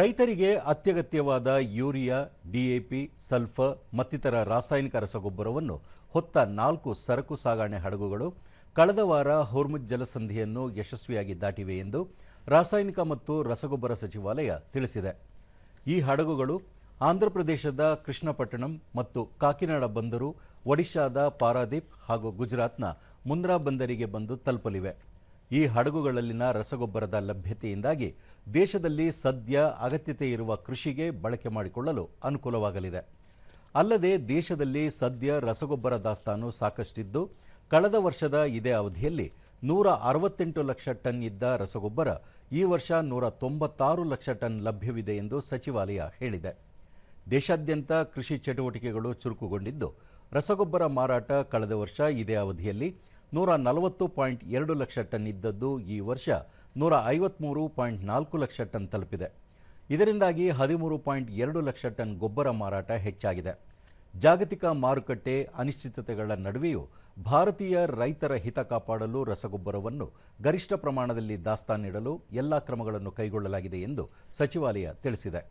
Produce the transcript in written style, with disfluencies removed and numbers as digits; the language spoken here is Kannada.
ರೈತರಿಗೆ ಅತ್ಯಗತ್ಯವಾದ ಯೂರಿಯಾ, ಡಿಎಪಿ, ಸಲ್ಫರ್ ಮತ್ತಿತರ ರಾಸಾಯನಿಕ ರಸಗೊಬ್ಬರವನ್ನು ಹೊತ್ತ 4 ಸರಕು ಸಾಗಣೆ ಹಡಗುಗಳು ಕಳೆದ ವಾರ ಹೋರ್ಮುಜ್ ಜಲಸಂಧಿಯನ್ನು ಯಶಸ್ವಿಯಾಗಿ ದಾಟಿವೆ ಎಂದು ರಾಸಾಯನಿಕ ಮತ್ತು ರಸಗೊಬ್ಬರ ಸಚಿವಾಲಯ ತಿಳಿಸಿದೆ. ಈ ಹಡಗುಗಳು ಆಂಧ್ರಪ್ರದೇಶದ ಕೃಷ್ಣಪಟ್ಟಣಂ ಮತ್ತು ಕಾಕಿನಾಡ ಬಂದರು, ಒಡಿಶಾದ ಪಾರಾದೀಪ್ ಹಾಗೂ ಗುಜರಾತ್ನ ಮುಂದ್ರಾ ಬಂದರಿಗೆ ಬಂದು ತಲುಪಲಿವೆ. ಈ ಹಡಗುಗಳಲ್ಲಿನ ರಸಗೊಬ್ಬರದ ಲಭ್ಯತೆಯಿಂದಾಗಿ ದೇಶದಲ್ಲಿ ಸದ್ಯ ಅಗತ್ಯತೆ ಇರುವ ಕೃಷಿಗೆ ಬಳಕೆ ಮಾಡಿಕೊಳ್ಳಲು ಅನುಕೂಲವಾಗಲಿದೆ. ಅಲ್ಲದೆ ದೇಶದಲ್ಲಿ ಸದ್ಯ ರಸಗೊಬ್ಬರ ದಾಸ್ತಾನು ಸಾಕಷ್ಟಿದ್ದು, ಕಳೆದ ವರ್ಷದ ಇದೇ ಅವಧಿಯಲ್ಲಿ 168 ಲಕ್ಷ ಟನ್ ಇದ್ದ ರಸಗೊಬ್ಬರ ಈ ವರ್ಷ 196 ಲಕ್ಷ ಟನ್ ಲಭ್ಯವಿದೆ ಎಂದು ಸಚಿವಾಲಯ ಹೇಳಿದೆ. ದೇಶಾದ್ಯಂತ ಕೃಷಿ ಚಟುವಟಿಕೆಗಳು ಚುರುಕುಗೊಂಡಿದ್ದು, ರಸಗೊಬ್ಬರ ಮಾರಾಟ ಕಳೆದ ವರ್ಷ ಇದೇ ಅವಧಿಯಲ್ಲಿ 140.2 ಲಕ್ಷ ಟನ್ ಇದ್ದದ್ದು ಈ ವರ್ಷ 153.4 ಲಕ್ಷ ಟನ್ ತಲುಪಿದೆ. ಇದರಿಂದಾಗಿ 13.2 ಲಕ್ಷ ಟನ್ ಗೊಬ್ಬರ ಮಾರಾಟ ಹೆಚ್ಚಾಗಿದೆ. ಜಾಗತಿಕ ಮಾರುಕಟ್ಟೆ ಅನಿಶ್ಚಿತತೆಗಳ ನಡುವೆಯೂ ಭಾರತೀಯ ರೈತರ ಹಿತ ಕಾಪಾಡಲು ರಸಗೊಬ್ಬರವನ್ನು ಗರಿಷ್ಠ ಪ್ರಮಾಣದಲ್ಲಿ ದಾಸ್ತಾನಿಡಲು ಎಲ್ಲ ಕ್ರಮಗಳನ್ನು ಕೈಗೊಳ್ಳಲಾಗಿದೆ ಎಂದು ಸಚಿವಾಲಯ ತಿಳಿಸಿದೆ.